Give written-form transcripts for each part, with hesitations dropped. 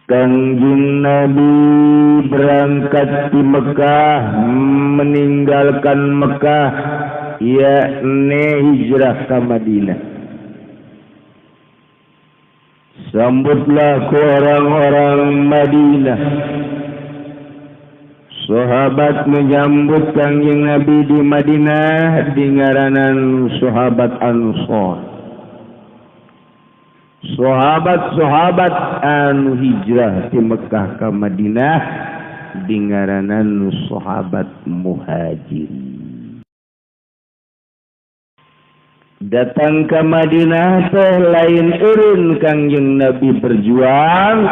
Kangjeng Nabi berangkat di Mekah, meninggalkan Mekah, yakni hijrah ke Madinah. Sambutlah ke orang-orang Madinah. Sahabat menyambut Kangjeng Nabi di Madinah di ngaranan sahabat Ansor. Sahabat-sahabat anu hijrah di Mekah ke Madinah di ngaranan sahabat Muhajirin. Datang ke Madinah teh lain eureun Kangjeng Nabi berjuang,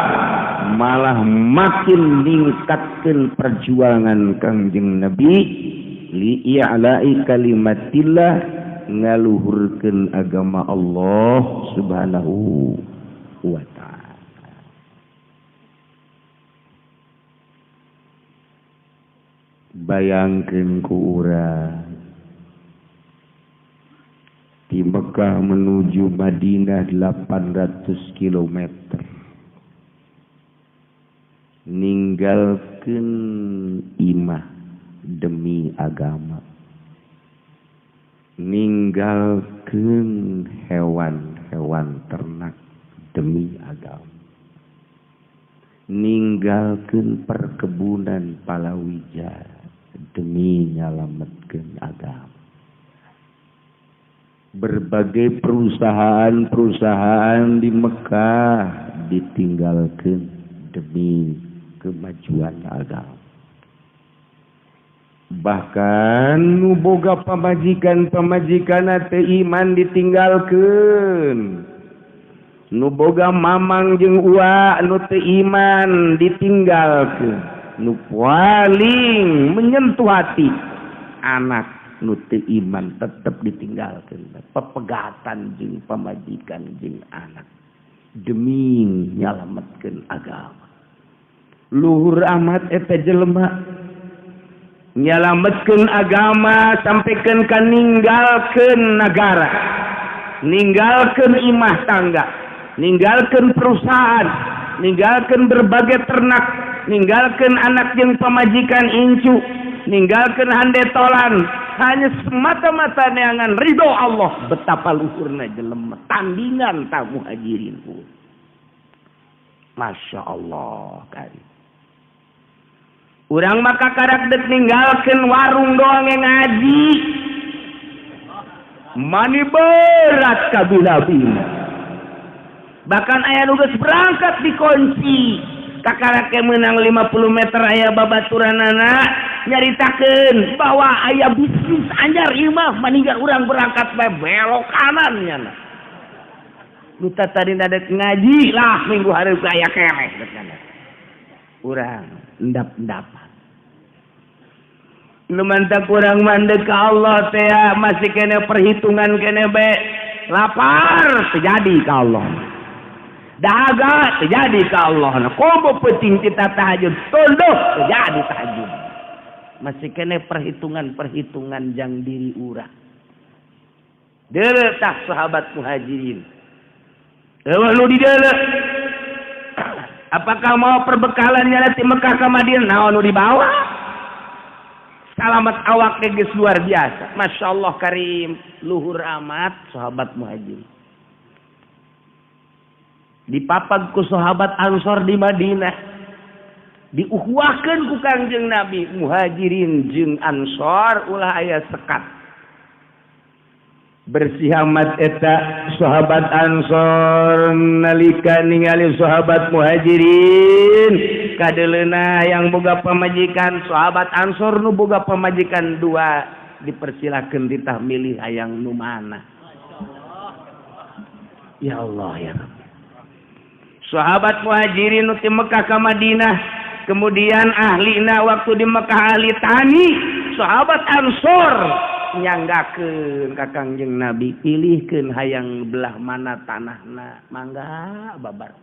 malah makin ningkatkeun perjuangan Kangjeng Nabi li i'la'i kalimatillah, ngaluhurkeun agama Allah Subhanahu wa ta'ala. Bayangkeun ku urang di Mekah menuju Madinah 800 km, ninggalkeun imah demi agama, ninggalkeun hewan-hewan ternak demi agama, ninggalkeun perkebunan palawija demi nyalametkeun agama. Berbagai perusahaan-perusahaan di Mekah ditinggalkeun demi kemajuan agama. Bahkan nu boga pamajikan teu iman ditinggalkeun, nu boga mamang jeung uwa nu teu iman ditinggalkeun, nu paling menyentuh hati anak nu teu iman tetep ditinggalkeun, pepegatan jeung pamajikan jeung anak demi nyalametkeun agama. Luhur amat eta jelema nyalametkeun agama sampaikeun ka ninggalkeun nagara, ninggalkeun imah tangga, ninggalkeun perusahaan, ninggalkeun berbagai ternak, ninggalkeun anak jeung pamajikan incu, ninggalkeun handetolan, hanya semata-mata neangan ridho Allah. Betapa luhurna jelema, tandingan ta Muhajirin. Masya Allah kan. Urang maka karak dek ninggalkeun warung doang yang ngaji, mani berat kabila-bila. Bahkan aya nu geus berangkat dikunci, kakarak menang 50 meter aya babaturanana nyaritakeun bahwa aya bisnis anyar imah maninggal urang berangkat bae belok kanan nya. Nu tadi dek ngaji lah minggu hari aya keneh cenah. Urang endap-endap. Lumantak kurang mandek ke Allah teh masih kena perhitungan kena be lapar terjadi ke Allah, dahaga terjadi ke Allah, kombo penting kita tahajud tunduk terjadi tahajud, masih kena perhitungan jang diri urang. Deuleu tah sahabat Muhajirin, lu di deuleu. Apakah mau perbekalannya nanti Mekah ke Madinah? Naon nu dibawa? Salamat awak geus luar biasa. Masya Allah karim, luhur amat sahabat Muhajirin. Dipapag ku sahabat Ansor di Madinah. Diuhuahkeun ku Kangjeng Nabi, Muhajirin jeung Ansor ulah aya sekat. Bersih amat eta sahabat Ansor nalika ningali sahabat Muhajirin kadeleuna yang boga pamajikan. Sahabat Ansor nu boga pamajikan dua dipersilakeun ditah milih hayang nu mana. Ya Allah ya Rabbi. Sahabat Muhajirin nu ti Mekah ka Madinah, kemudian ahlina waktu di Mekah ahli tani, sahabat Ansor nyanggakeun ka Kangjeng Nabi, pilihkeun hayang belah mana tanahna, mangga babar.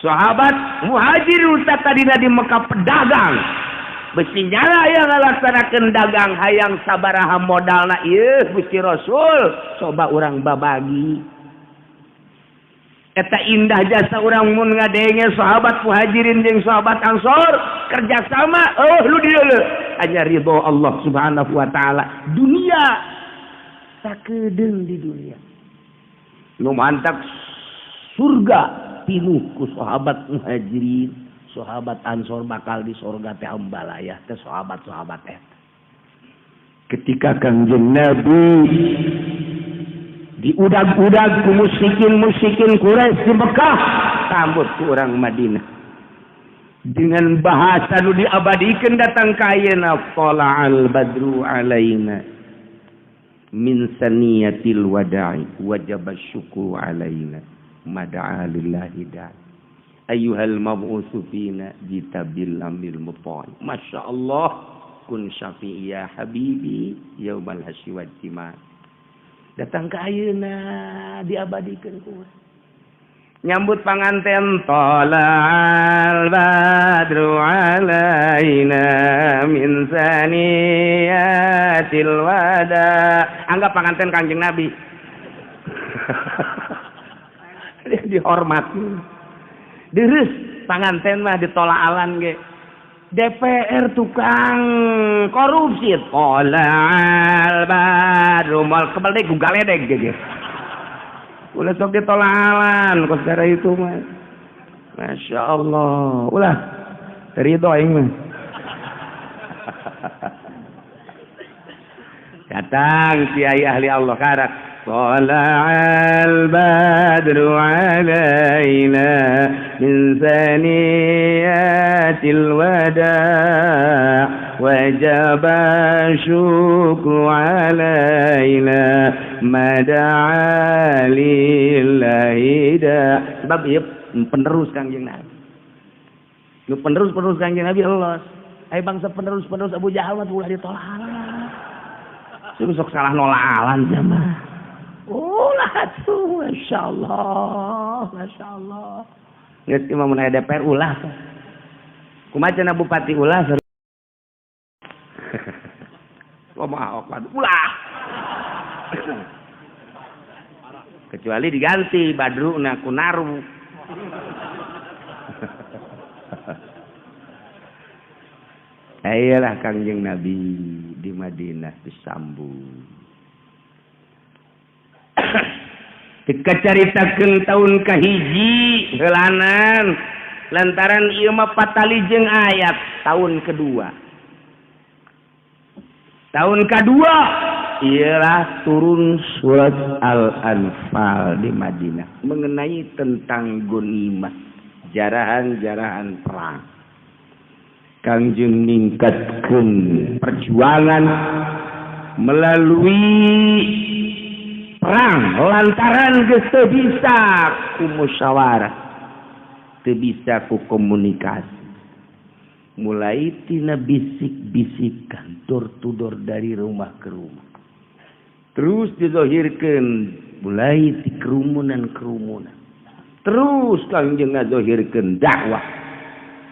Sahabat Muhajirin tadina di Mekah pedagang, besi nyala yang ngalaksanakeun dagang hayang sabaraha modalna ieu Gusti Rasul, coba urang babagi. Eta indah jasa urang mun ngadenge sahabat muhajirin jeung sahabat ansor kerjasama. Oh lu dieu hanya ridho Allah subhanahu wa ta'ala. Dunia sakedeung di dunia nu mantap surga pinuh ku sahabat muhajirin sahabat ansor bakal di surga teh hambalayah teh sahabat-sahabat eta. Ketika Kangjeng Nabi diudag-udag ku musyrikin Quraisy di Mekah sambut ku urang Madinah dengan bahasa nu diabadikeun datang ka ayeuna tala'al badru alaina min saniyatil wada'i wajaba syukru alaina mad'a lillahi da'i ayyuhal mab'utsu fina jitabil amil mutai. Masyaallah kun syafi'i ya habibi yaumal hasyi wal jima. Datang ke ayeuna diabadikeun ku nyambut panganten tala'al badru alaina min saniyatil wada. Anggap panganten Kanjeng Nabi dihormati deres panganten mah ditolaalan ge. DPR tukang korupsi tala'al badru mal kebeldeg gugaledeg ge. Ulah sok ditolaalan kos gara itu mah. Masya Allah. Ulah ridho aing mah. Datang kiai ahli Allah karak. Tala'al badru alaina min saniyatil wada' wajaba syukru alaina mada'a lillahi da. Sebab ieu penerus Kangjeng Nabi. Nu penerus Kangjeng Nabi Allah. Ai bangsa penerus Abu Jahal mah ulah ditolak. Suruh sok salah nolaalan jamaah. Ulah tuh, Masya Allah. Ngerti mau menaik DPR ulah. Kumaha bupati ulah. Ulah. Kecuali diganti Badru na Kunaru. Ayolah Kangjeng Nabi di Madinah disambung. Dikacaritakeun tahun kahiji heulanan lantaran ieu mah patali jeung ayat tahun kedua ialah turun surat Al-Anfal di Madinah mengenai tentang ghanimah jarahan-jarahan perang. Kangjeng ningkatkeun perjuangan melalui perang lantaran geus teu bisa ku musyawarah, teu bisa ku komunikasi. Mulai tina bisik-bisikan door to door dari rumah ke rumah. Terus dizohirkeun mulai ti kerumunan-kerumunan. Terus Kangjeng ngazohirkeun dakwah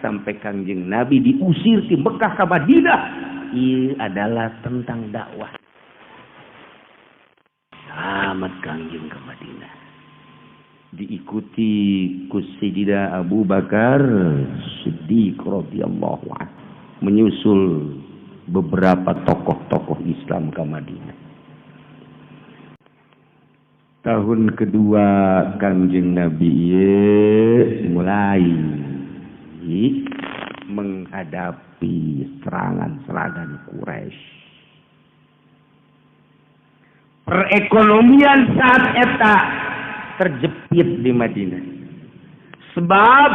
sampai Kangjeng Nabi diusir di Mekah ke Madinah. Ini adalah tentang dakwah. Selamat Kangjeng ke Madinah. Diikuti ku Sayyidina Abu Bakar Siddiq radhiyallahu anhu. Menyusul beberapa tokoh-tokoh Islam ke Madinah. Tahun kedua Kangjeng Nabi mulai menghadapi serangan-serangan Quraisy. Perekonomian saat eta terjepit di Madinah. Sebab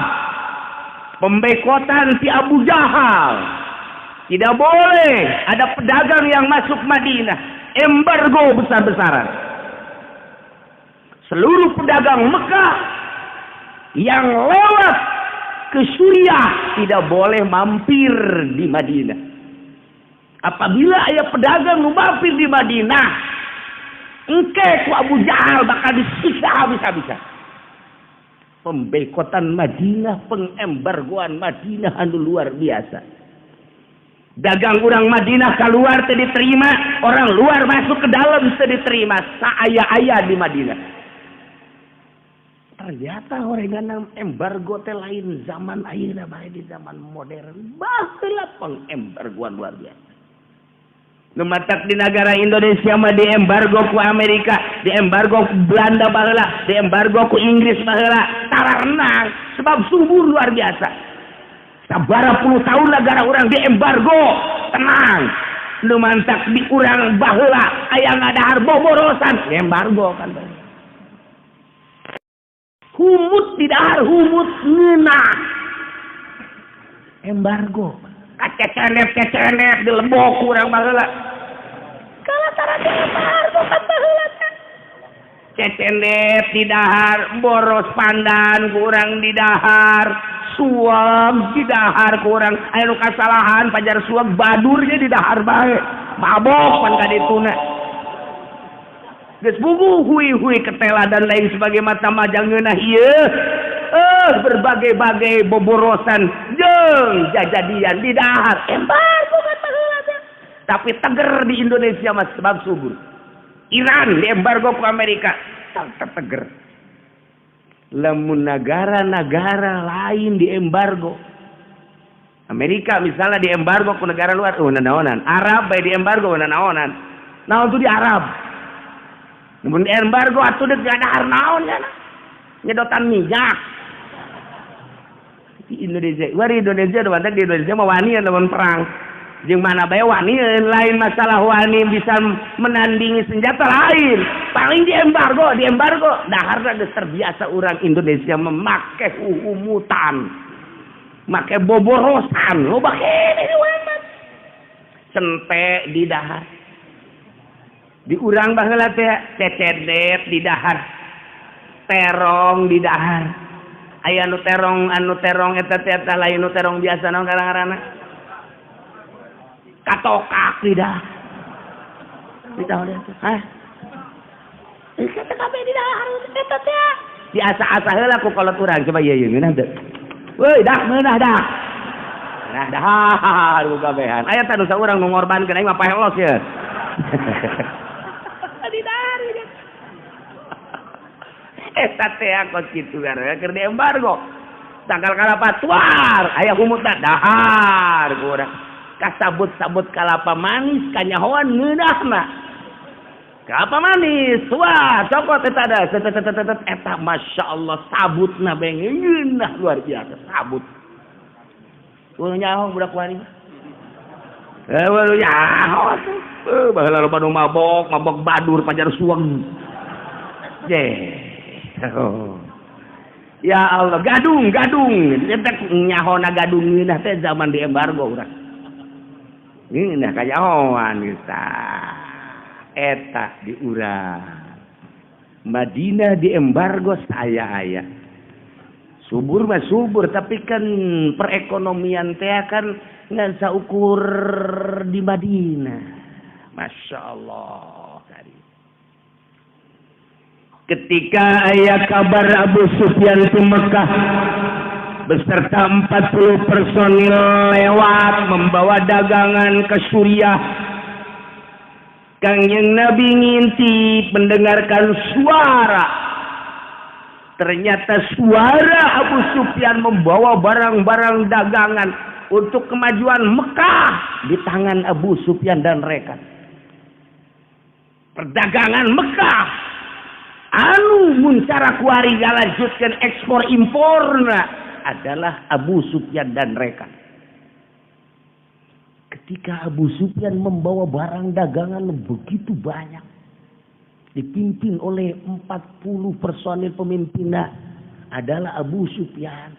pembekotan si Abu Jahal. Tidak boleh ada pedagang yang masuk Madinah. Embargo besar-besaran. Seluruh pedagang Mekah yang lewat ke Suriah tidak boleh mampir di Madinah. Apabila ada pedagang mampir di Madinah, engke ku Abu Jahal bakal disiksa habis-habisan. Pembekotan Madinah, pengembargoan Madinah anu luar biasa. Dagang orang Madinah keluar teu diterima, orang luar masuk ke dalam teu diterima. Saaya-aya di Madinah. Ternyata orang embargo teh lain zaman ayeuna bae di zaman modern. Baheula pengembargoan luar biasa. Numatak di negara Indonesia mah di embargo ku Amerika, di embargo ku Belanda baheula, di embargo ku Inggris baheula. Tararna sebab subur luar biasa. Sabaraha puluh tahun negara orang di embargo, tenang. Numantak di urang baheula aya ngadahar boborosan, di embargo kan. Humut di dahar, humut ngeunah. Embargo. Kececenep di lembok urang baheula. Kalatara di embargo kan baheula teh. Cecenep di dahar, boros pandan kurang di dahar, suam di dahar kurang. Aya nu kasalahan pajar suam badurnya di dahar bae. Mabok pan ka dituna. Geus bubuh hui-hui ketela dan lain sebagainya mata majang ngeunah ieu. Berbagai-bagai boborosan jeung jajadian di dahar. Embargo kan baheula teh. Tapi teger di Indonesia mas sebab subur. Iran di embargo ku Amerika. Teger. Lamun negara-negara lain di embargo. Amerika misalnya di embargo ku negara luar, nanaonan. Arab bae di embargo nanaonan. Naon tuh di Arab? Namun embargo atuh deuk gadahar naon nya nyedotan minyak di Indonesia. Wari Indonesia do di Indonesia mah wani lamun perang. Jeung mana bae wani lain masalah wani bisa menandingi senjata lain. Paling di embargo daharna geus terbiasa urang Indonesia memakai umutan. Make boborosan, loba kene wae. Cente di dahar. Di urang baheula teh cecedet di dahar, terong di dahar. Aya anu terong eta teh lain nu terong biasa naon ngaranna? Katokak di dahar. Di tahu deh. Hah? Eta kabeh di dahar eta teh. Diasa-asa heula ku kolot urang coba ieu ngeunah teh. Weuy dak meunah dak. Nah dahar ku kabehan. Aya tah nu saurang nu ngorbankeun aing mah paelos ye. Eta teh akot kitu gara keur di embargo. Tanggal kalapa tuar, aya humutna dahar kurang. Kasabut-sabut kalapa manis kanyahoan ngeunahna. Kalapa manis, wah cokot eta da. Eta masyaallah sabutna beng ngeunah luar biasa sabut. Kudu nyaho budak wani. Waduh nyaho tuh. Baheula loba nu mabok badur pajar suweng. Oh. Ya Allah, gadung. Eta nyahona gadung ngeunah teh zaman di embargo urang. Ngeunah kanyahoan kita. Eta di urang. Madinah di embargo saya aya. Subur mah subur, tapi kan perekonomian teh kan ngan saukur di Madinah. Masya Allah. Ketika aya kabar Abu Sufyan di Mekah beserta 40 personil lewat membawa dagangan ke Suriah, Kangjeng Nabi ngintip mendengarkan suara. Ternyata suara Abu Sufyan membawa barang-barang dagangan untuk kemajuan Mekah di tangan Abu Sufyan dan rekan. Perdagangan Mekah anu muncara kuari ngalanjutkeun ekspor imporna adalah Abu Sufyan dan rekan. Ketika Abu Sufyan membawa barang dagangan begitu banyak, dipimpin oleh 40 personil pemimpinnya adalah Abu Sufyan.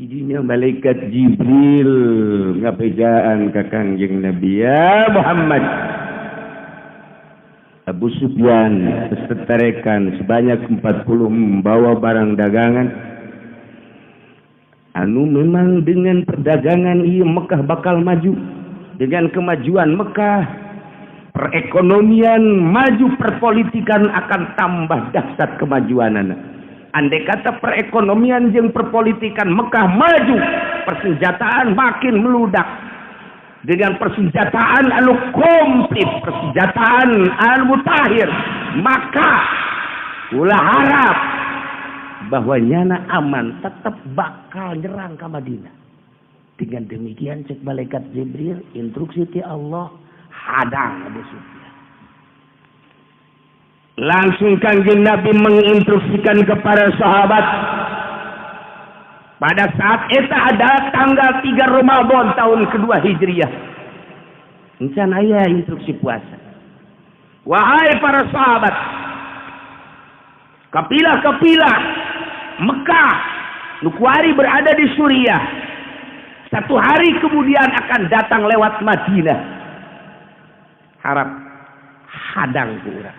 Tidinya malaikat Jibril ngapejaan ka Kangjeng Nabi ya Muhammad. Abu Sufyan beserta rekan sebanyak 40 membawa barang dagangan anu memang dengan perdagangan ieu Mekah bakal maju. Dengan kemajuan Mekah perekonomian maju, perpolitikan akan tambah dahsyat kemajuanana. Andai kata perekonomian jeung perpolitikan Mekah maju, persenjataan makin meludak. Dengan persenjataan anu komplit, persenjataan anu mutakhir, maka ulah harap bahwa nyana aman tetap bakal nyerang ke Madinah. Dengan demikian cek malaikat Jibril, instruksi ti Allah, hadang Abu Sufyan. Langsung Kanjeng Nabi menginstruksikan kepada sahabat. Pada saat itu adalah tanggal 3 Ramadan tahun kedua Hijriah. Encan aya instruksi puasa. Wahai para sahabat, kapilah-kapilah Mekah, Nukwari berada di Suriah. 1 hari kemudian akan datang lewat Madinah. Harap hadang kurang.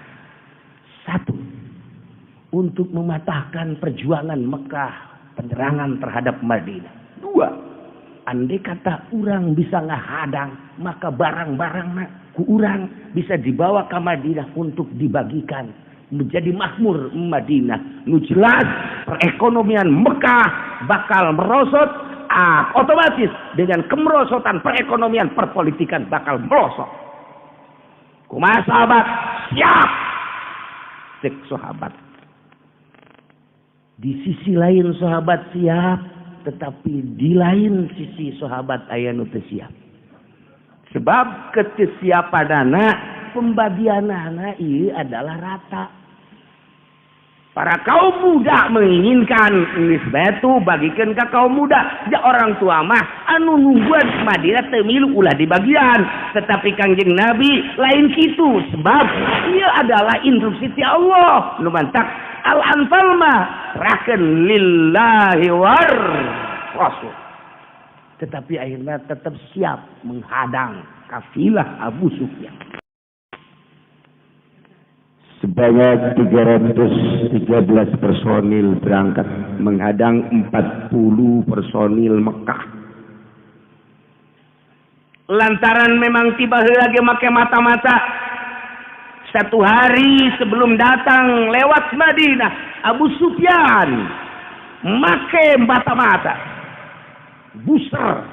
1, untuk mematahkan perjuangan Mekah, penyerangan terhadap Madinah. 2, andai kata orang bisa ngahadang, maka barang-barang ku orang bisa dibawa ke Madinah untuk dibagikan menjadi makmur Madinah. Nu jelas perekonomian Mekah bakal merosot, otomatis dengan kemerosotan perekonomian perpolitikan bakal merosot. Kumaha sahabat? Siap. Cek sahabat. Di sisi lain sahabat siap, tetapi di lain sisi sahabat aya nu teu siap. Sebab ketesiapanana pembagianana ieu adalah rata. Para kaum muda menginginkan nisbatu bagikan ke kaum muda. Ya orang tua mah anu nungguan Madinah teu milu ulah di bagian. Tetapi Kanjeng Nabi lain kitu, sebab ieu adalah instruksi ti Allah. Nu mantak al-anfal mah serahkeun lillahi war rasul. Tetapi akhirnya tetap siap menghadang kafilah Abu Sufyan. Sebanyak 313 personil berangkat menghadang 40 personil Mekah. Lantaran memang tiba lagi make mata-mata. 1 hari sebelum datang lewat Madinah, Abu Sufyan make mata-mata. Buser.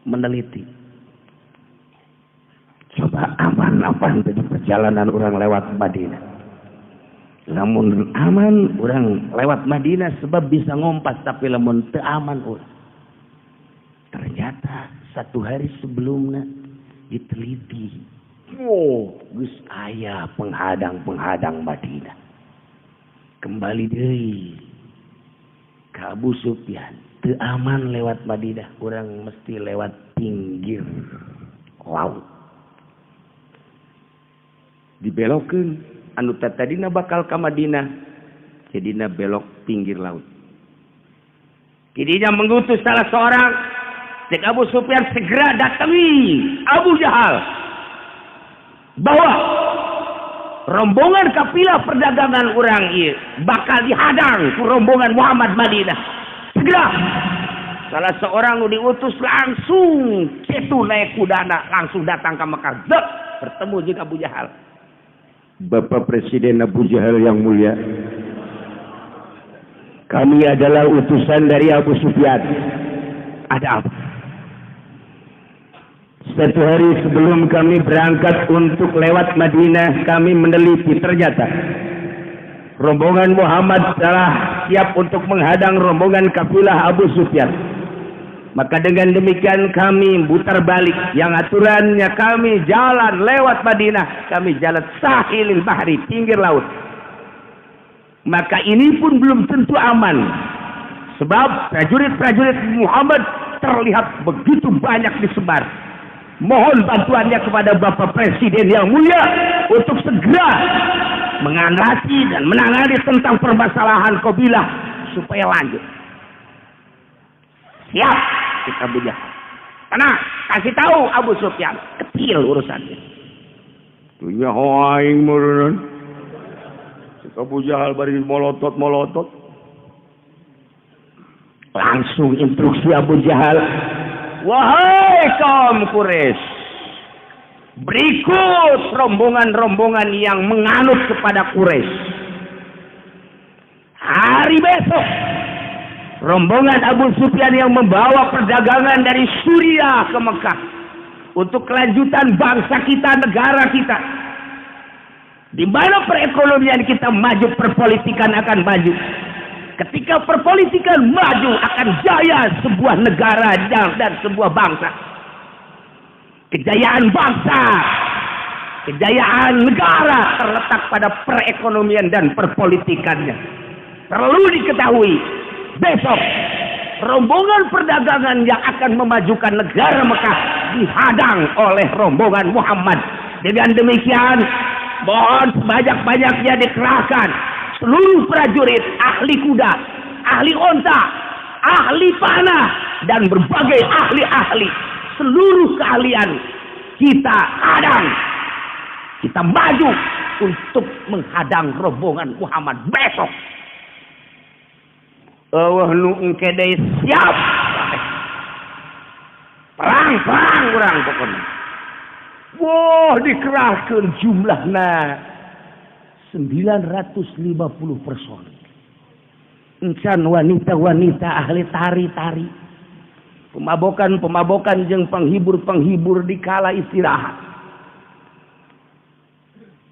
Meneliti. Coba aman apa di perjalanan orang lewat Madinah. Lamun aman orang lewat Madinah sebab bisa ngompas, tapi lamun teu aman orang. Ternyata 1 hari sebelumnya diteliti. Oh, geus aya penghadang-penghadang Madinah. Kembali deui ka Abu Sufyan. Teu aman lewat Madinah, orang mesti lewat pinggir laut. Dibelokeun anu tadina bakal ka Madinah, jadina belok pinggir laut. Kidinya mengutus salah seorang, cek Abu Sufyan segera datangi Abu Jahal, bahwa rombongan kafilah perdagangan orang ieu bakal dihadang ku rombongan Muhammad Madinah. Segera salah seorang nu diutus langsung cetu naik kudana langsung datang ke Mekah, bertemu jeung Abu Jahal. Bapak Presiden Abu Jahal yang mulia, kami adalah utusan dari Abu Sufyan. Ada apa? 1 hari sebelum kami berangkat untuk lewat Madinah, kami meneliti ternyata rombongan Muhammad telah siap untuk menghadang rombongan kafilah Abu Sufyan. Maka dengan demikian kami putar balik. Yang aturannya kami jalan lewat Madinah, kami jalan sahilil bahri, pinggir laut. Maka ini pun belum tentu aman. Sebab prajurit-prajurit Muhammad terlihat begitu banyak disebar. Mohon bantuannya kepada Bapak Presiden yang mulia untuk segera mengatasi dan menangani tentang permasalahan kabilah supaya lanjut. Siap, kita Abu Jahal. Tenang, kasih tahu Abu Sufyan, kecil urusannya. Tunya hoaing murunan. Abu Jahal bari molotot. Langsung instruksi Abu Jahal. Wahai kaum Quraisy, berikut rombongan-rombongan yang menganut kepada Quraisy. Hari besok rombongan Abu Sufyan yang membawa perdagangan dari Suriah ke Mekah untuk kelanjutan bangsa kita, negara kita. Di mana perekonomian kita maju, perpolitikan akan maju. Ketika perpolitikan maju, akan jaya sebuah negara dan sebuah bangsa. Kejayaan bangsa, kejayaan negara terletak pada perekonomian dan perpolitikannya. Perlu diketahui, besok rombongan perdagangan yang akan memajukan negara Mekah dihadang oleh rombongan Muhammad. Dengan demikian, mohon sebanyak-banyaknya dikerahkan seluruh prajurit, ahli kuda, ahli onta, ahli panah, dan berbagai ahli-ahli. Seluruh keahlian kita hadang, kita maju untuk menghadang rombongan Muhammad besok. Nu engke deui siap. Perang urang pokoknya. Wah, dikerahkeun jumlahna 950 personil. Encan wanita-wanita ahli tari-tari. Pemabokan jeung penghibur-penghibur di kala istirahat.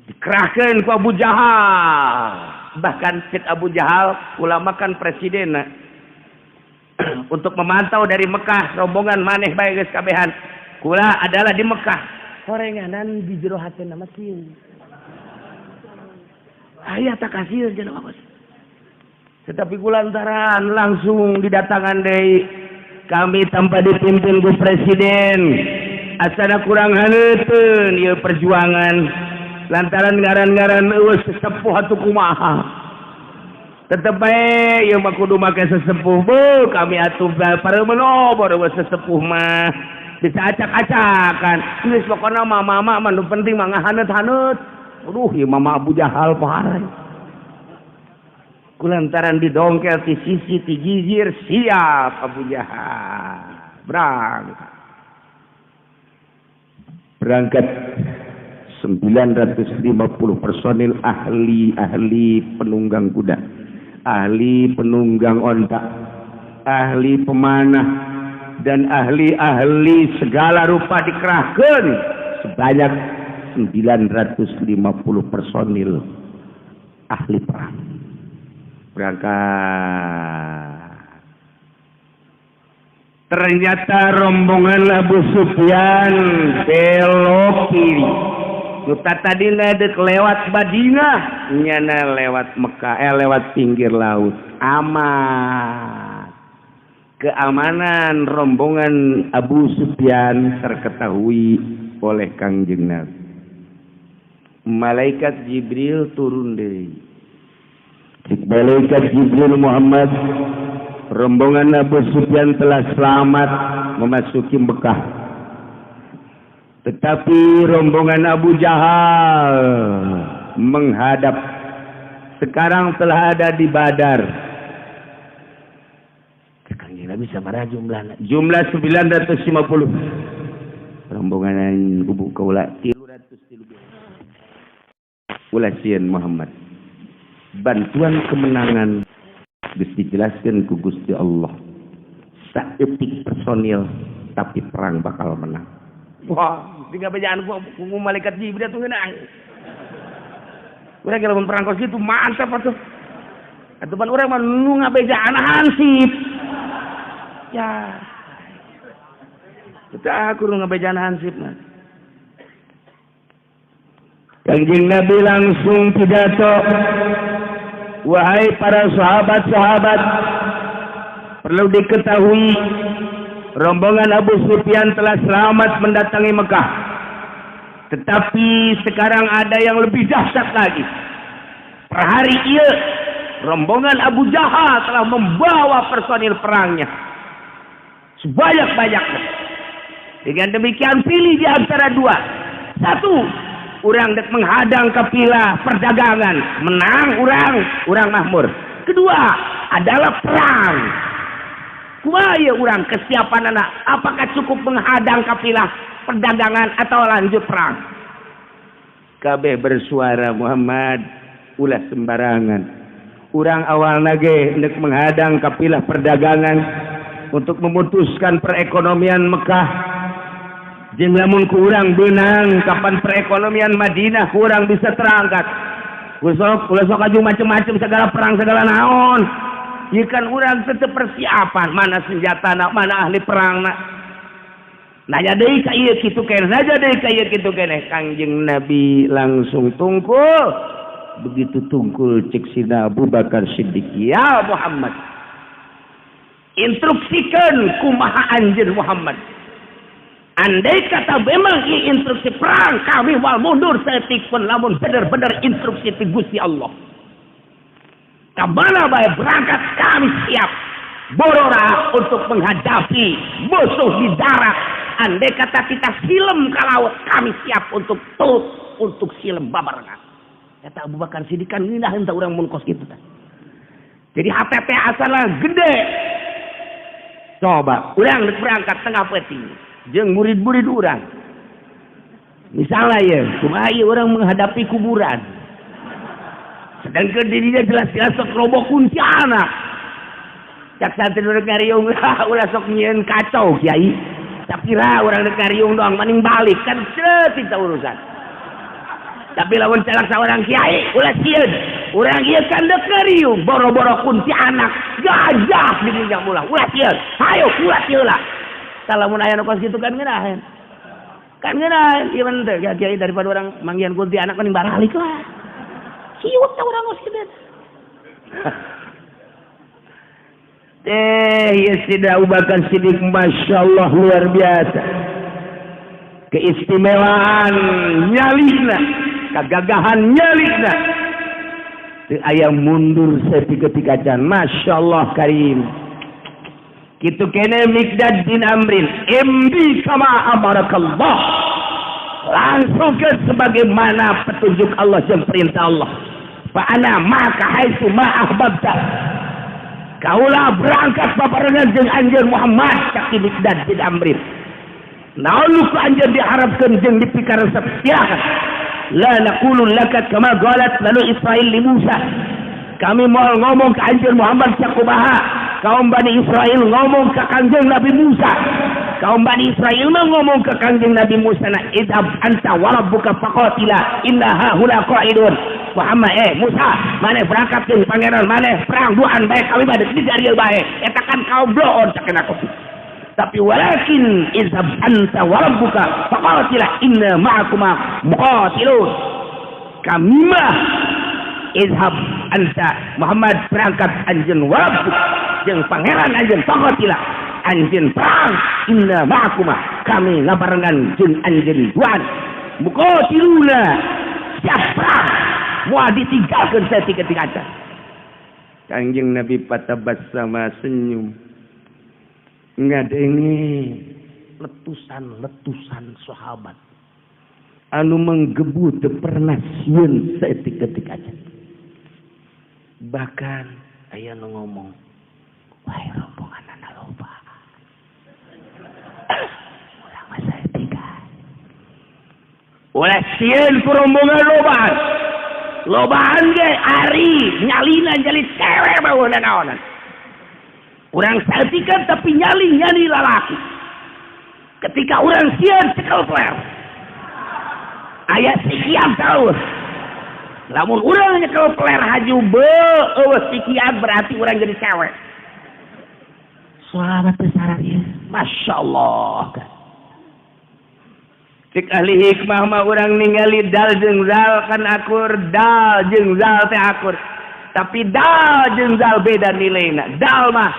Dikerahkeun ku Abu Jahal. Bahkan Sid Abu Jahal ulama kan presiden untuk memantau dari Mekah rombongan maneh bae geus kabehan. Kula adalah di Mekah. Horenganan di jero hatena mah kieu. Aya tak kasih jeung apa. Tetapi kulantaran langsung didatangan deui kami tanpa dipimpin ku presiden. Asana kurang haneuteun ieu perjuangan. Lantaran ngaran-ngaran eueuh sesepuh atuh kumaha. Tetep bae ieu mah kudu make sesepuh. Beuh kami atuh pareumeuh eueuh sesepuh mah bisa acak-acakan. Geus pokona mama mah nu penting mah ngahaneut-haneut. Aduh ieu mama Abu Jahal parah. Kulantaran didongkel ti sisi ti gizir siap Abu Jahal. Berangkat 950 personil ahli penunggang kuda, ahli penunggang onta, ahli pemanah, dan ahli-ahli segala rupa dikerahkan sebanyak 950 personil ahli perang. Berangkat. Ternyata rombongan Abu Sufyan belok kiri. Kita tadi dek lewat Madinah, nyana lewat Mekah, lewat pinggir laut. Aman. Keamanan rombongan Abu Sufyan terketahui oleh Kangjeng Nabi. Malaikat Jibril turun deui. Malaikat Jibril Muhammad, rombongan Abu Sufyan telah selamat memasuki Mekah. Tetapi rombongan Abu Jahal menghadap. Sekarang telah ada di Badar. Kangjeng Nabi sabaraha jumlahna? Jumlah 950. Rombongan kubu kaula 313. Ulah sieun Muhammad. Bantuan kemenangan geus dijelaskeun ku Gusti Allah. Saeutik personil tapi perang bakal menang. Wah, tinggal bejaan ku malaikat Jibril tuh ngeunang. Urang ge lamun perang kos kitu mantap atuh. Atupan urang mah nu ngabejaan hansip. Ya. Kita kudu ngabejaan hansip mah. Kanjeng Nabi langsung pidato. Wahai para sahabat-sahabat, perlu diketahui rombongan Abu Sufyan telah selamat mendatangi Mekah. Tetapi sekarang ada yang lebih dahsyat lagi. Per hari ini rombongan Abu Jahal telah membawa personil perangnya sebanyak-banyaknya. Dengan demikian pilih di antara dua. Satu, urang dek menghadang kafilah perdagangan, menang urang mahmur. Kedua adalah perang. Kumaha ya urang kesiapan anak? Apakah cukup menghadang kafilah perdagangan atau lanjut perang? Kabeh bersuara Muhammad, ulah sembarangan. Urang awal nage hendak menghadang kafilah perdagangan untuk memutuskan perekonomian Mekah. jeung lamun kurang benang kapan perekonomian Madinah kurang bisa terangkat ulah sok aju macem-macem segala perang segala naon ieu kan urang teu persiapan mana senjatana mana ahli perangna nanya deui ka ieu kitu keneh saja deui ka ieu kitu keneh Kangjeng Nabi langsung tungkul begitu tungkul cek sina Abu Bakar Siddiq ya Muhammad instruksikan kumaha anjeun Muhammad andai kata memang ini instruksi perang kami wal mundur setik pun lamun benar-benar instruksi ti Gusti Allah kamana bae berangkat kami siap borora untuk menghadapi musuh di darat andai kata kita silem ka laut kami siap untuk tut untuk silem babarengan kata Abu Bakar Siddiq kan ngindah henteu urang mun kos kitu tah jadi HPP asalna gede coba urang berangkat tengah peuting jeung murid-murid urang misalnya ya kumaha ieu urang menghadapi kuburan sedangkan dirinya jelas-jelas sok loba kuntilanak cak santri urang ngariung ulah sok nyieun kacau kiai tapi lah urang rek ngariung doang maning balik kan cerita urusan tapi lamun calak saurang kiai ulah sieun urang ieu kan dek ngariung boro-boro kuntilanak gajah di dinya ulah sieun hayo ulah sieun lah salamun aya nu kos kitu kan ngeunaheun ieu mah teh kiai daripada orang manggihan kuntilanak mending baralik lah ciut teh urang kos kitu ya Sida Abu Bakar Siddiq masyaallah luar biasa keistimewaan nyalina kagagahan nyalina teu aya mundur saeutik-eutik acan masyaallah karim kitu kene Mikdad bin Amrin imbi kama amarakallah langsung ke sebagaimana petunjuk Allah dan perintah Allah fa ana maka haitsu ma ahbabta kaulah berangkat babarengan jeung anjeun Muhammad cak Mikdad bin Amrin naon ku anjeun diharapkeun jeung dipikaresep silakan la naqulu laka kama qalat lalu Israil li Musa kami mau ngomong ke anjeun Muhammad cak kumaha kaum Bani Israel ngomong ke Kangjeng Nabi Musa kaum Bani Israel ngomong ke Kangjeng Nabi Musa na idhab anta wa rabbuka faqatila inna haula qa'idun Muhammad Musa maneh berangkat jeung pangeran maneh perang duaan bae kami bade di dieu bae eta kan kaum bloon sakena kopi tapi walakin idhab anta wa rabbuka faqatila inna ma'akuma muqatilun kami mah idhab anta Muhammad berangkat anjeun wa rabbuka jeung pangeran anjeun faqatila anjeun perang inna ma'akuma kami ngabarengan jeung anjeun duaan muqatiluna siap perang moal ditinggalkeun saeutik-eutik acan Kangjeng Nabi patabassama senyum ngadengi letusan-letusan sahabat anu menggebu teu pernah sieun saeutik-eutik acan bahkan aya nu ngomong wahai rombongan anu loba ulah masa tiga ulah sieun ku rombongan lobaan ge ari nyalina jadi cewek bawa naonan urang saeutikkan tapi nyali lalaki ketika urang sieun cekel fler aya sikian tahu lamun urang nyekel fler haju eueuh sikian berarti urang jadi cewek selamat besaran ya masyaallah cik ahli hikmah mah urang ningali dal jeung zal kan akur dal jeung zal teh akur tapi dal jeung zal beda nilaina dal mah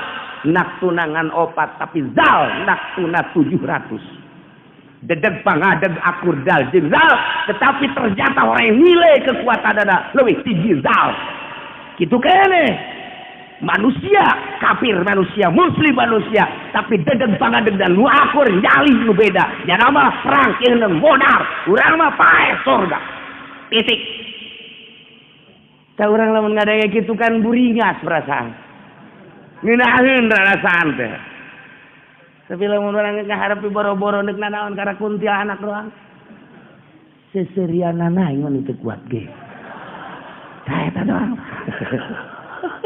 nak tunangan 4 tapi zal nak tuna 700 dedeg pangadeg akur dal jeung zal tetapi ternyata orang nilai kekuatanana leuwih tinggi zal kitu keneh manusia kafir manusia muslim manusia tapi dedeg pangadeg dan nu akur nyali nu beda nya mah perang keunang modar urang mah pae surga titik tah urang lamun ngadenge kitu kan buringas perasaan ngeunaheun rasaan teh tapi lamun urang ngaharepi boro-boro neuk nanaon karena kuntilanak doang seserianana ieu teu kuat ge tah eta doang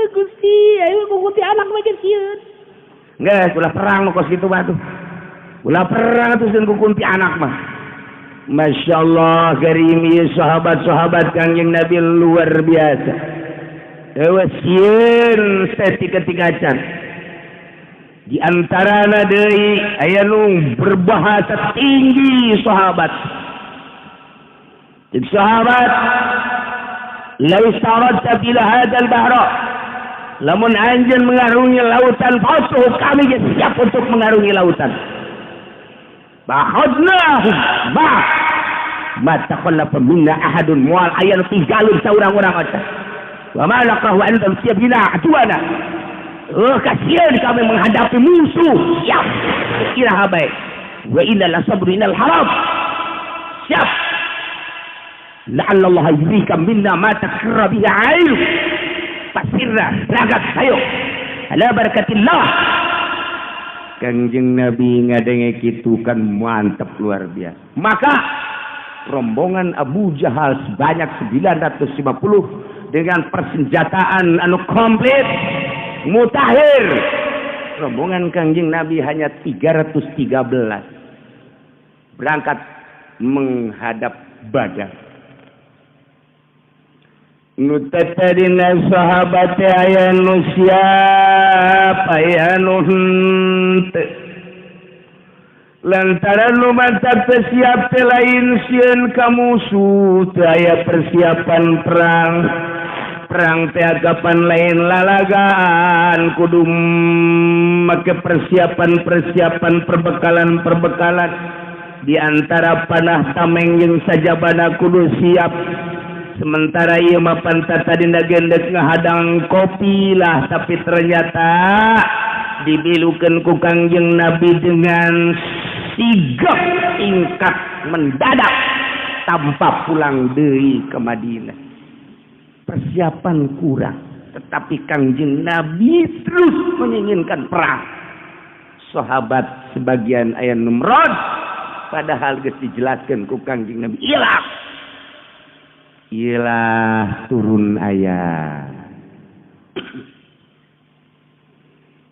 Gusti, ayo ku kuntilanak mah geus sieun. Geus ulah perang mah kos kitu batuh. ulah perang tuh ku kunti anak mah. Masya Allah karim ya sahabat-sahabat Kangjeng Nabi luar biasa. Sieun ketika can. Di antarana deui aya nu berbahasa tinggi sahabat. Jadi sahabat law saradta ila hadzal bahra lamun anjeun mengarungi lautan fasuh kami siap untuk mengarungi lautan. Bahadnahum ma takhallafa minna ahadun mual ayan tinggalun saurang-urang aca. Wa ma laqahu antum siyabina atuana. Kasihan kami menghadapi musuh. Siap. Kira baik. Wa inna lasabru inal harab. Siap. La'alla Allah yurika minna ma takarra bihi ainu. Pasirna ragat ayo. Ala barakatillah. Kangjeng Nabi ngadenge kitu kan mantap luar biasa. Maka rombongan Abu Jahal sebanyak 950 dengan persenjataan anu komplit mutakhir. Rombongan Kangjeng Nabi hanya 313 berangkat menghadap Badar. Nu tadina sahabat aya nu siap aya nu henteu. Lantaran nu mantap siap teh lain sieun ka musuh teu aya persiapan perang. Perang teh agapan lain lalagaan kudu make persiapan perbekalan di antara panah tameng jeung sajabana kudu siap. Sementara ieu mah pantata dina gendek ngahadang kopi lah, tapi ternyata dibilukeun ku Kangjeng Nabi dengan sigap tingkat mendadak tanpa pulang deui ke Madinah. Persiapan kurang, tetapi Kangjeng Nabi terus menginginkan perang. Sahabat sebagian aya numrod, padahal geus dijelaskeun ku Kangjeng Nabi. Iyalah turun ayat.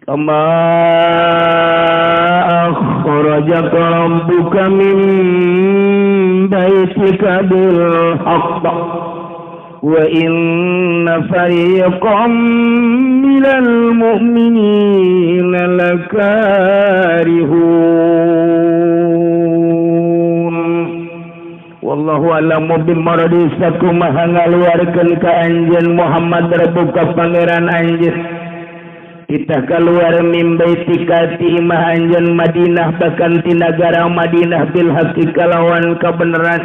Kama akhrajaka rabbuka min baitika bil haqq wa inna fariqam minal mu'minina lakarihun. Wallahu a'lamu bimaradi sakumaha ngaluarkeun ka anjeun Muhammad rabbuka pangeran anjeun. Kita keluar min baitika ti imah anjeun Madinah bahkan ti nagara Madinah bil haqqi kalawan kabeneran.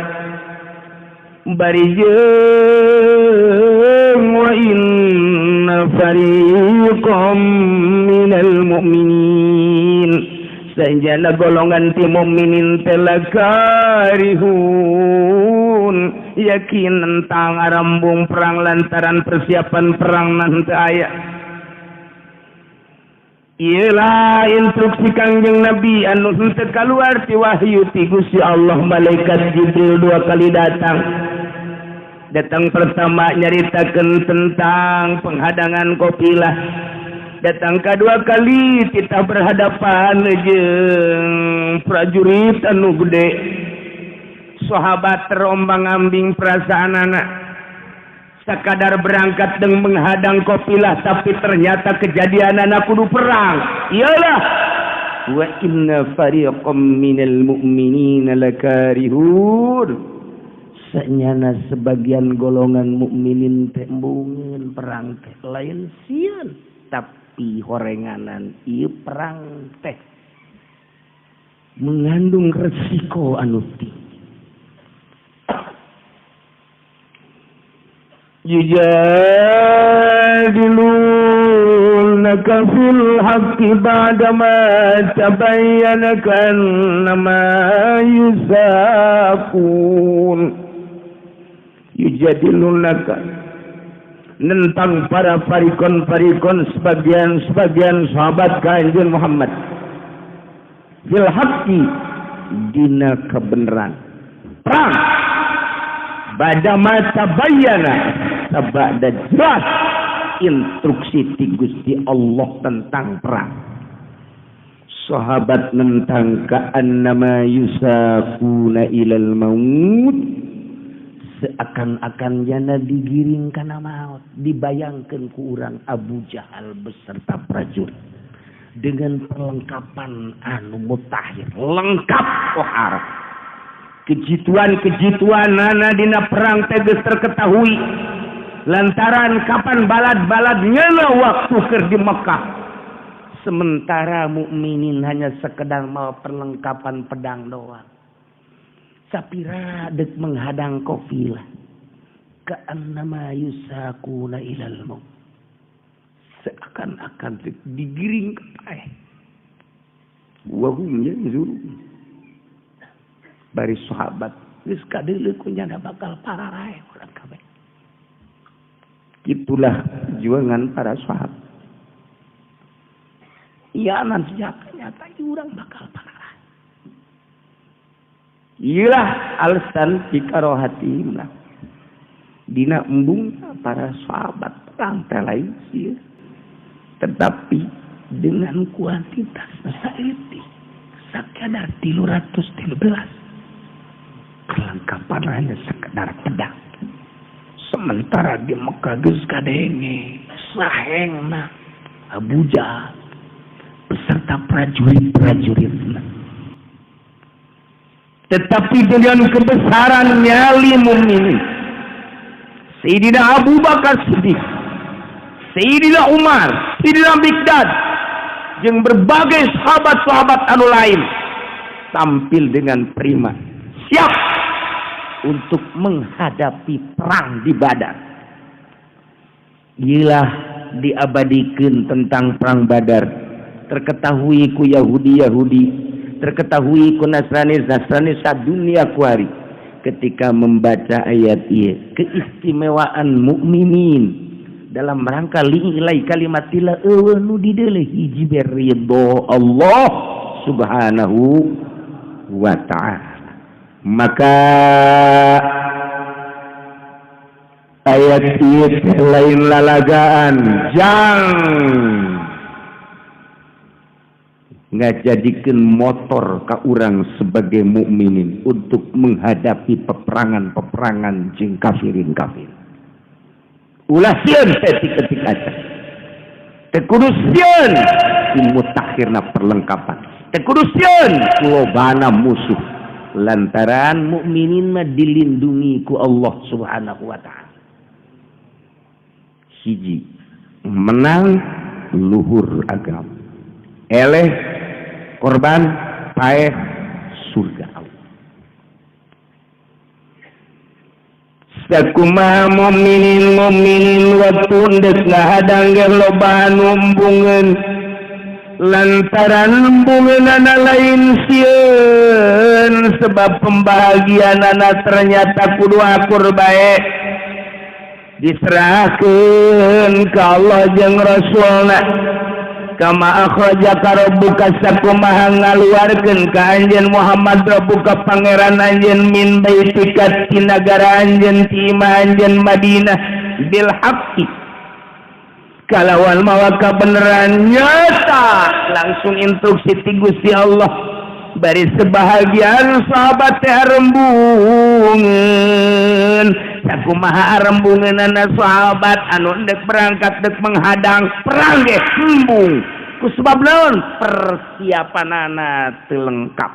Bari jeung wa inna fariqam minal mu'minin sanjana golongan ti mukminin teh lakarihun yakin tentang arambung perang lantaran persiapan perang nanti aya. Ialah instruksi Kangjeng Nabi anu henteu kaluar ti wahyu ti Gusti Allah. Malaikat Jibril 2 kali datang pertama nyaritakeun tentang penghadangan kafilah. Datang kedua kali kita berhadapan jeung prajurit anu gede. Sahabat terombang-ambing perasaanana sakadar berangkat dan menghadang kafilah, tapi ternyata kejadianana kudu perang. Iyalah wa inna fariqam minal mu'minina lakarihun. Sanyana sebagian golongan mukminin teh embungeun perang teh lain sieun, tapi horenganan ieu perang teh mengandung resiko anu tinggi. Yujadilunaka fil haqqi ba'dama tabayyana kannama yusaqun. Yujadilunaka nentang para farikon sebagian sahabat Kanjeng Muhammad fil haqqi dina kebenaran perang badama tabayyana sabada jelas instruksi ti Gusti Allah tentang perang. sahabat nentang ka'annama yusafuna ilal maut, seakan-akan jana digiring kana maut. Dibayangkan ku urang Abu Jahal beserta prajurit dengan perlengkapan anu mutakhir, lengkap kohar. Kejituan nana dina perang teges terketahui lantaran kapan balad-balad nyana waktu keur di Mekah. Sementara mukminin hanya sekedar mau perlengkapan pedang doang. Sapira dek menghadang kafilah. Ka'annama yusakuna ilal maut. Seakan-akan digiring ke paeh. Wahum yanzurun. Bari sahabat geus kadeuleu ku nyana bakal pararae urang kabeh. Itulah perjuangan para sahabat. Iya nan nyata urang bakal pararae. Iyalah alasan dikarohatimna dina embung para sahabat perang lain sih. Tetapi dengan kuantitas saeutik sakadar 313 perlengkapan hanya sekedar pedang. Sementara di Mekah geus kadenge sahengna Abu Jahal beserta prajurit-prajuritna. Tetapi dengan kebesaran nyali mukminin, Sayyidina Abu Bakar Siddiq, Sayyidina Umar, Sayyidina Miqdad, jeung berbagai sahabat-sahabat anu lain tampil dengan prima, siap untuk menghadapi perang di Badar. Iyalah diabadikan tentang perang Badar. Terketahui ku Yahudi, terketahui ku Nasrani sadunia kuari ketika membaca ayat ini. Keistimewaan mukminin dalam rangka li'ilai kalimatillah nu dideleh hiji ridho Allah subhanahu wa ta'ala. Maka ayat ieu lain lalagaan jang ngajadikeun motor ka urang sebagai mukminin untuk menghadapi peperangan jeung kafirin. Ulah sieun ketik aja. Teu kudu sieun mutakhirna perlengkapan. Teu kudu sieun lobana musuh. Lantaran mukminin mah dilindungi ku Allah Subhanahu wa taala. Hiji, menang luhur agama. Eleh korban paeh surga Allah. Sakumaha mukminin waktu deuk ngahadang ge loba numbungeun lantaran hubunganana lain sieun sebab pembahagianana ternyata kudu akur bae diserahkeun ka Allah jeung Rasulna kama akhrajaka rabbuka sakumaha ngaluarkeun ka anjeun Muhammad rabbuka pangeran anjeun min baitika ti nagara anjeun ti imah anjeun Madinah bil haqqi kalawan mawa kebenaran nyata langsung instruksi ti Gusti Allah bari sebahagian sahabat teh rembungeun sakumaha rembungeunana sahabat anu endek berangkat dek menghadang perang ge embung ku sebab naon persiapanana teu lengkap.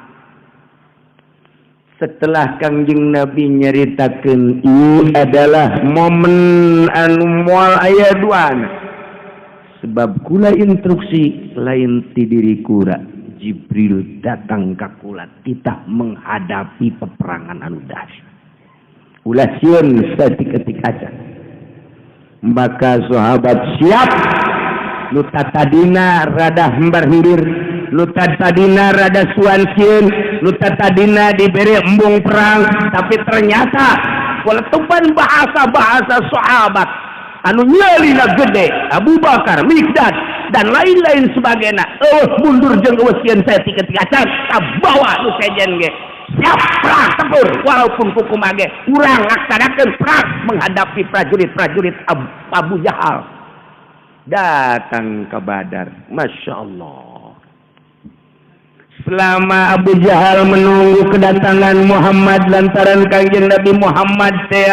Setelah Kangjeng Nabi nyaritakeun ieu adalah momen anu moal aya duana. Sebab kula instruksi lain ti diri kura Jibril datang ka kula titah menghadapi peperangan anu dahsyat. Ulah sieun satik-satik aja. Maka sahabat siap nu tadina rada hembar hindir, nu tadina rada suan sieun, nu tadina diberi embung perang, tapi ternyata walaupun bahasa-bahasa sahabat anu nyalina gede Abu Bakar, Miqdad dan lain-lain sebagainya mundur jeung eueuh saya ketika bawa nu sejen ge siap perang tempur walaupun kukumaha ge urang ngaksanakeun perang menghadapi prajurit-prajurit Abu Jahal datang ke Badar. Masya Allah selama Abu Jahal menunggu kedatangan Muhammad lantaran kanjeng Nabi Muhammad teh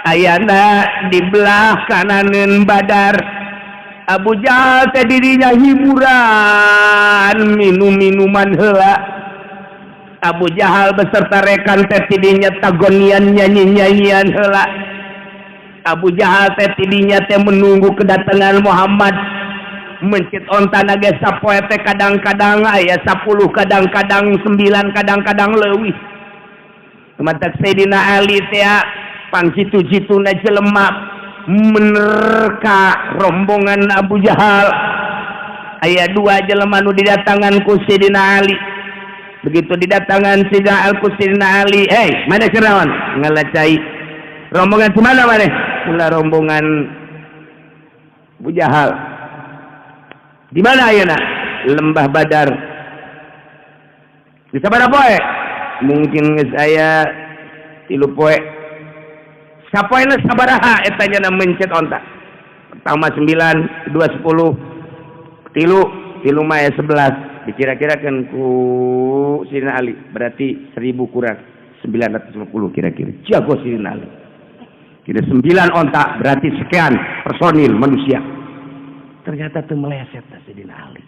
ayana di belah kananeun Badar. Abu Jahal teh dirinya hiburan minum-minuman heula. Abu Jahal beserta rekan teh tidinya tagonian nyanyi-nyanyian heula. Abu Jahal teh tidinya teh menunggu kedatangan Muhammad. Mencit ontana ge sapoe teh kadang-kadang aya 10, kadang-kadang 9, kadang-kadang leuwih. Mata Sayyidina Ali teh pangjitu-jituna jelema menerka rombongan Abu Jahal. Aya 2 jelema nu didatangan ku Sayyidina Ali. Begitu didatangan Sayyidina Ali, mana kerawan ngalacai rombongan di mana maneh? Ulah rombongan Abu Jahal. Di mana ayeuna? Lembah Badar. Di sabaraha poe? Mungkin geus aya 3 poe. Sapoena sabaraha eta nya mencet onta? Pertama 9, 2 10, 3 mah 11. Dikira-kirakeun ku Sayyidina Ali, berarti 1000 kurang 950 kira-kira. Jago Sayyidina Ali. Kira 9 onta berarti sekian personil manusia. Ternyata itu meleset Sayyidina Ali.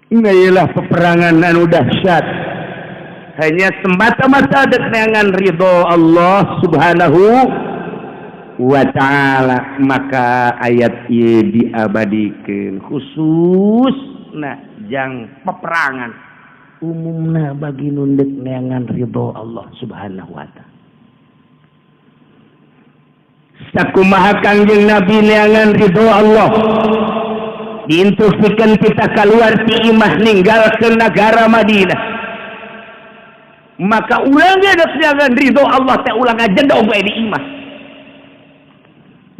Inilah peperangan anu dahsyat. Hanya semata-mata dengan ridho Allah Subhanahu wa ta'ala. Maka ayat ieu diabadikeun khusus jang peperangan umumna bagi nundek neangan ridho Allah Subhanahu wa ta'ala. Sakumaha kangjeng Nabi neangan ridho Allah diinstruksikan kita keluar ti imah ninggalkeun negara Madinah. Maka ulang geus neangan ridho Allah teh ulang ajedog we di imah.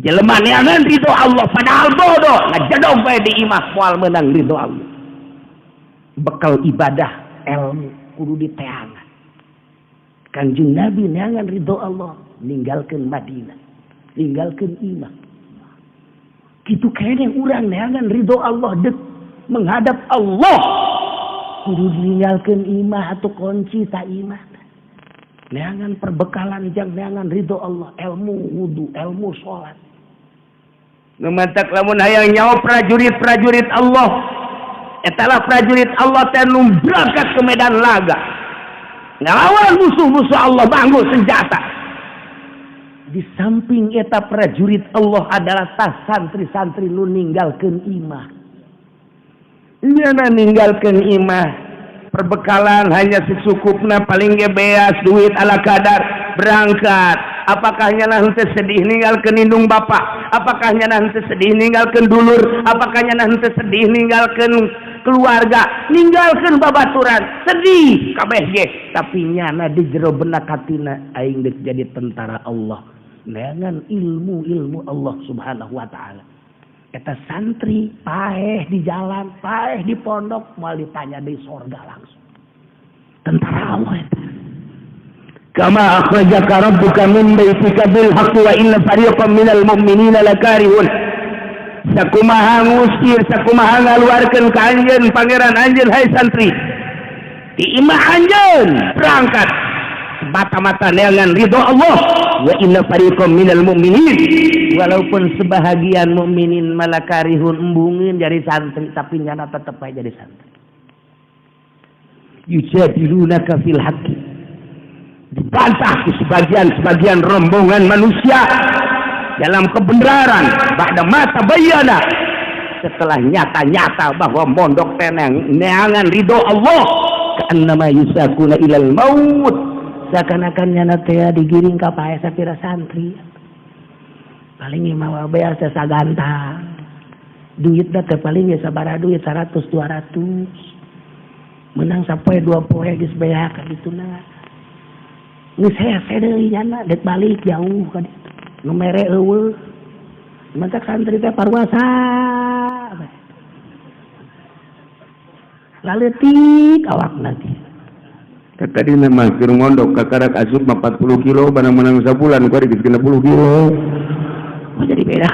Jelema neangan ridho Allah padahal bodoh ngajedog we di imah moal meunang ridho Allah. Bekal ibadah ilmu kudu diteangan. Kangjeng Nabi neangan ridho Allah ninggalkeun Madinah. Tinggalkan imah. Gitu kayaknya urang neangan ridho Allah dek menghadap Allah. Kudu meninggalkan imah atau kunci tak imah. Neangan perbekalan jang neangan ridho Allah. Ilmu wudu, ilmu sholat. Ngemantak lamun hayang nyawa prajurit-prajurit Allah. Etalah prajurit Allah tenu berangkat ke medan laga. Ngelawan musuh-musuh Allah banggu senjata. Di samping eta prajurit Allah adalah tas santri-santri nu ninggalkeun imah. Nyana ninggalkeun imah. Perbekalan hanya secukupna paling ge beas duit ala kadar berangkat. Apakah nyana henteu sedih ninggalkeun indung bapak? Apakah nyana henteu sedih ninggalkeun dulur? Apakah nyana henteu sedih ninggalkeun keluarga? Ninggalkeun babaturan. Sedih kabeh ge, tapi nyana di jero benak hatina aing deuk jadi tentara Allah. Dengan ilmu Allah Subhanahu wa ta'ala. Eta santri paeh di jalan, paeh di pondok, mau ditanya di sorga langsung. Tentara Allah eta. Kama akhrajaka rabbuka min baitika bil haqqi wa inna fariqan minal mu'minina lakarihun. Sakumaha ngusir, sakumaha ngaluarkeun ka anjeun pangeran anjeun hai santri. Di imah anjeun berangkat mata-mata neangan ridho Allah. Wa inna fariqam minal mu'minin, walaupun sebahagian mukminin malakarihun embungin jadi santri tapi nyana tetep aja jadi santri. Yujadilunaka fil haqqi, dibantah ke sebagian rombongan manusia dalam kebenaran ba'da mata bayana, setelah nyata-nyata bahwa mondok tenang neangan ridho Allah, ka'annama yusakuna ilal maut, seakan-akan nyana teh digiring ka pae sapira santri. Paling mah beas sagantang. Duit teh paling sabaraha duit 100 200. Menang sampai 2 poe geus beak ka dituna. Geus hese deui nyana dek balik jauh ka ditu. Nu mere eueuh. Mantak santri teh parwasa. Laletik awak nanti. Tadi nama keur mondok kakarak asup 40 kilo barang menang sabulan kok di 60 kilo. Oh jadi beda.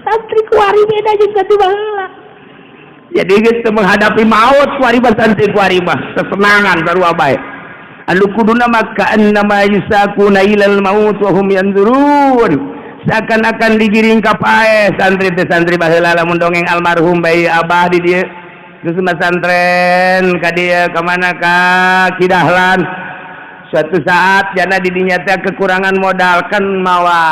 Santri kuari beda jeung satu baheula. jadi gitu menghadapi maut kuaribah santri kuaribah kesenangan sarua bae anu kuduna maka annama yusakuna ilal maut wa hum yanzurun seakan-akan digiring ka pae santri teh santri baheula lamun dongeng almarhum bae abah di dieu geus masantren ka dieu ka mana ka Kidahlan suatu saat jana di dinya teh kekurangan modal kan mawa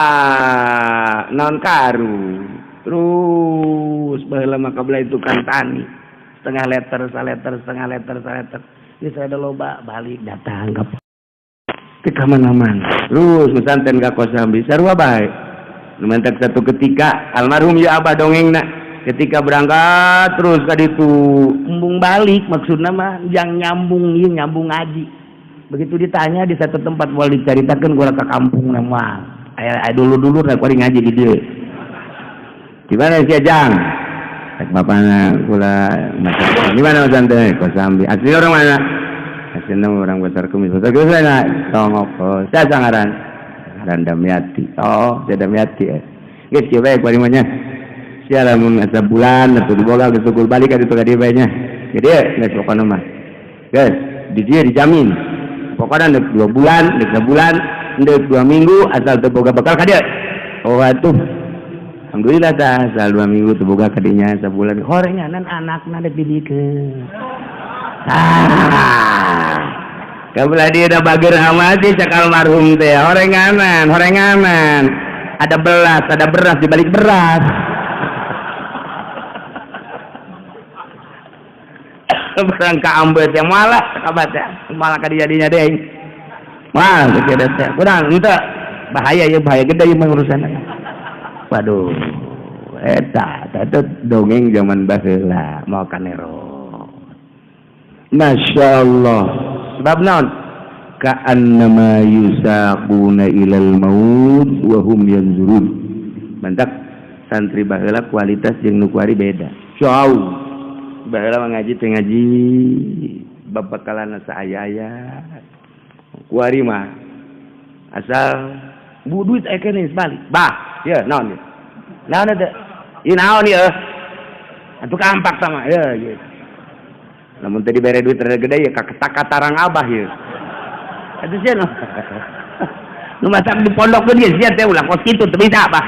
naon karu terus baheula maka belah itu kan tani setengah liter ya saya ada loba balik datang ke mana-mana terus mesantren ka Kosambi sarua bae lumantak satu ketika almarhum ya abah dongengna ketika berangkat terus ka ditu embung balik maksudna mah yang nyambung ieu nyambung ngaji begitu ditanya di satu tempat mau diceritakeun gua ka kampung mah aya dulu rek kuring ngaji di dieu gimana si Ajang tak bapaknya kula macam gimana santai Kosambi asli orang mana asli orang Besar Kumis sana tongok saya sangaran Damiati saya Damiati geus kieu bae kurimanya sia lamun asa bulan atuh diboga geus sugul balik ka ditu ka dieu bae nya jadi geus pokona mah geus di dieu dijamin pokona deuk 2 bulan deuk sabulan deuk 2 minggu asal teu boga bekal ka dieu oh atuh alhamdulillah asal 2 minggu teu boga kadinya sabulan horenganan anakna dek didikeun kabelah dia da bager amati cak almarhum teh horenganan ada beras di balik beras berangka ambet yang malah kabat malah ka dijadinya deing malah kira teh kurang henteu bahaya gede ieu urusanna. Waduh, eta dongeng zaman baheula mau kanero. Masya Allah. Sebab naon? Ka'annama yusaquna ilal maut wa hum yanzurun. Mantak santri baheula kualitas jeung nu kuari beda. Jauh. Baheula ngaji teh ngaji babakalan saaya-aya. Kuari mah asal bu duit aya keneh balik. Bah ya, naon ya? Naon eta? Ieu naon ya? Atuh kampak sama ya gitu. Namun tadi bere duit rada gede ya katarang abah ya. Atuh sia no. Nu masak di pondok ge sia teh ulah kos kitu teu bisa bah.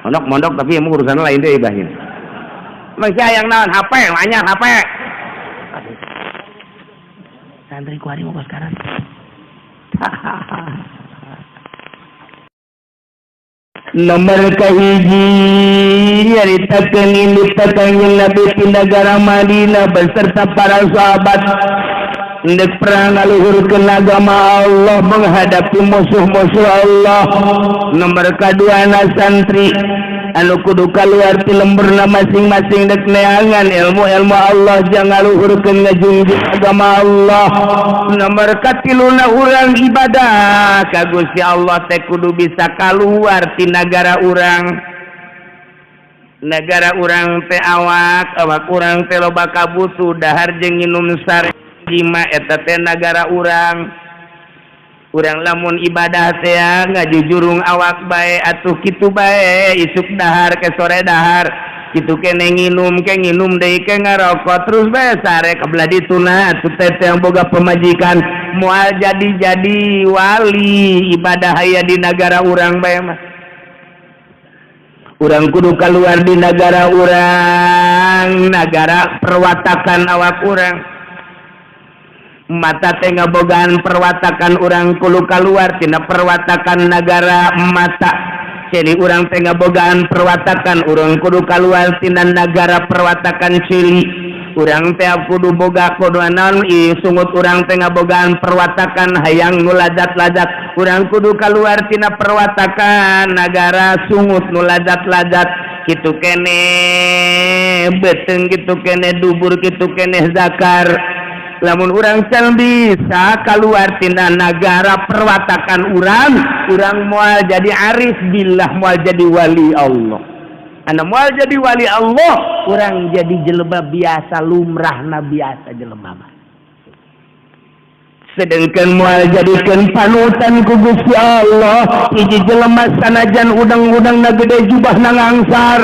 Mondok tapi emang urusan lain deui bah ieu. Emang sia yang naon HP, anyar HP. Santri kuari mau sekarang. Nomor kahiji nyaritakeun induk kanjeng Nabi di negara Madinah beserta para sahabat hendak perang ngaluhurkeun agama Allah menghadapi musuh-musuh Allah. Nomor kadua santri anu kudu kaluar ti lemburna masing-masing dek neangan ilmu Allah jangan ngaluhurkeun ngajungjung agama Allah. Nomor katiluna urang ibadah ka Gusti Allah teh kudu bisa kaluar ti negara urang teh awak urang teh loba kabutuh dahar jeung nginum sare jima eta teh negara urang lamun ibadah teh ngajujurung awak bae atuh kitu bae isuk dahar ke sore dahar kitu kene nginum deui ke ngarokok terus bae sare kabelah dituna atuh teh yang boga pemajikan moal jadi wali ibadah aya di negara urang bae mah urang kudu kaluar di negara urang negara perwatakan awak urang mata teh ngabogaan perwatakan urang kudu kaluar tina perwatakan negara mata jadi urang teh ngabogaan perwatakan urang kudu kaluar tina negara perwatakan cili urang teh kudu boga kudu naon sungut urang teh ngabogaan perwatakan hayang nu lazat-lazat urang kudu kaluar tina perwatakan negara sungut nu lazat-lazat kitu kene beteng kitu kene dubur kitu kene zakar lamun urang can bisa keluar tina negara perwatakan urang moal jadi arif billah moal jadi wali Allah anu moal jadi wali Allah urang jadi jelema biasa lumrahna biasa jelema mah sedangkan moal jadikeun panutan ku Gusti Allah hiji jelema sanajan udang-udangna gede jubahna ngangsar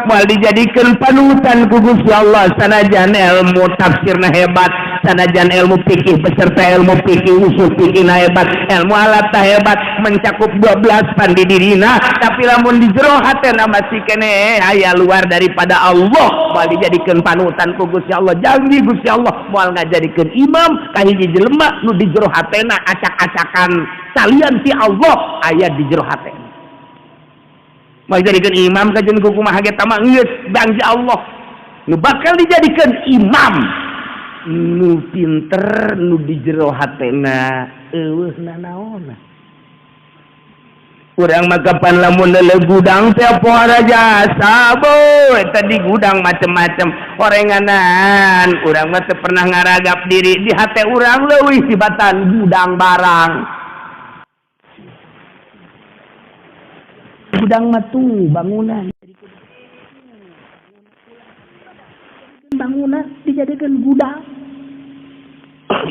moal dijadikeun panutan ku Gusti Allah sanajan ilmu tafsirna hebat, sanajan ilmu fikih beserta ilmu fikih usul fikihna hebat, ilmu alatna hebat mencakup 12 pandi dirina, tapi lamun di jero hatena masih kene aya luar daripada Allah, moal dijadikeun panutan ku Gusti Allah. Janji Gusti Allah moal ngajadikeun imam ka hiji jelema nu di jero hatena acak-acakan salian ti Allah aya di jero hatena. Moal dijadikeun imam kajen ku kumaha ge tama geus janji Allah nu bakal dijadikeun imam nu pinter nu di jero hatena eueuna naonna. Urang mah kapan lamun leuleuh gudang teh poara jasa boy tadi gudang macem-macem orenganan urang mah teu pernah ngaragap diri di hate urang leuwih sibatan gudang barang. Gudang mah tuh bangunan dijadikan gudang.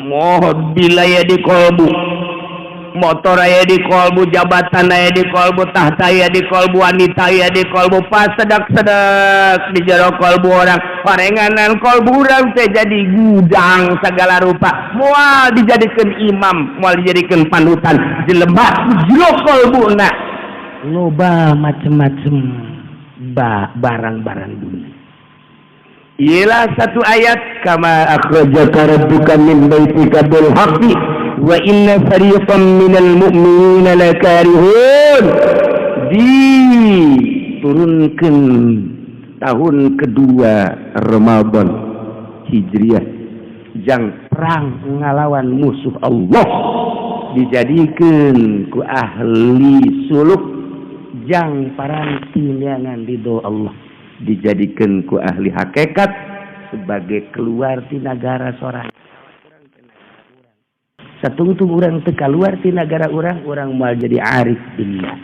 Mobil aya di kolbu, motor aya di kolbu, jabatan aya di kolbu, tahta aya di kolbu, wanita aya di kolbu, pas sedak-sedak di jero kolbu orang. Parenganan kolbu urang teh jadi gudang segala rupa. Moal dijadikan imam, moal dijadikan panutan jelema jero kolbuna. Loba macem-macem barang-barang dunia. Ialah satu ayat kama akhrajaka rabbuka min baitika bil haqqi wa inna fariqam minal mu'minina lakarihun. Diturunkeun tahun kedua Ramadan Hijriah jang perang ngalawan musuh Allah dijadikeun ku ahli suluk jang paranti neangan ridho Allah dijadikan ku ahli hakikat sebagai keluar ti negara sorang. Satungtung urang teu kaluar ti negara urang moal jadi arif billah.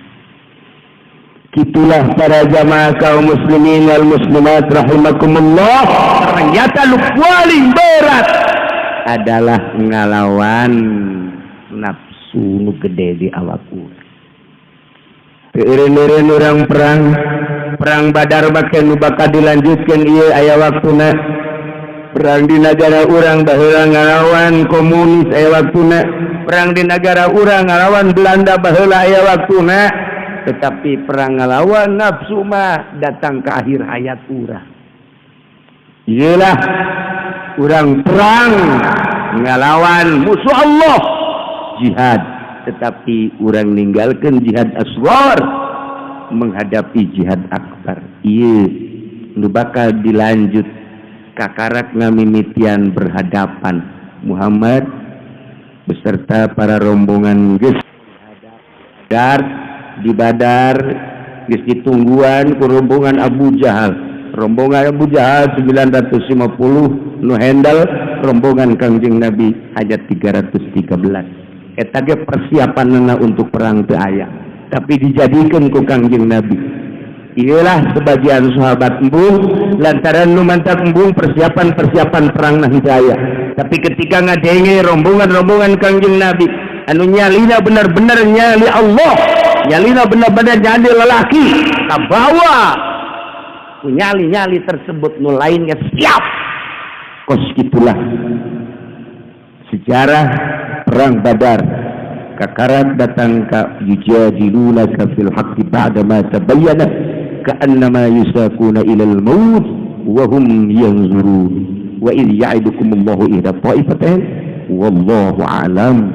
Kitulah para jamaah kaum muslimin wal muslimat rahimakumullah. Ternyata lu paling berat adalah ngalawan nafsu nu gede di awak urang. Eureun-eureun urang perang Badar make nu bakal dilanjutkeun ieu aya waktuna. Perang di negara urang baheula ngalawan komunis aya waktuna. Perang di negara urang ngalawan Belanda baheula aya waktuna. Tetapi perang ngalawan nafsu mah datang ke akhir hayat urang. Iyalah urang perang ngalawan musuh Allah jihad, tetapi urang ninggalkeun jihad asghar menghadapi jihad akbar. Ieu nu bakal dilanjut kakarak ngamimitian berhadapan Muhammad beserta para rombongan geus di Badar geus ditungguan ku rombongan Abu Jahal. Rombongan Abu Jahal 950 nu handal rombongan Kangjeng Nabi hajat 313. Eta ge persiapanna untuk perang teu aya, tapi dijadikan ku Kangjeng Nabi. Iyalah sebagian sahabat embung lantaran nu mantap embung persiapan perang nah teu aya. Tapi ketika ngadenge rombongan Kangjeng Nabi anu nyalina bener-bener nyali Allah, nyalina bener-bener jadi lelaki, kabawa ku nyali tersebut nu lainnya siap. Kos gitulah sejarah perang Badar. Kakarat datang ka yujadilunaka fil haqqi ba'da ma tabayyana ka'annama yusaquna ilal maut wa hum yanzurun wa idh ya'idukumullahu ihda ta'ifatain wallahu a'lam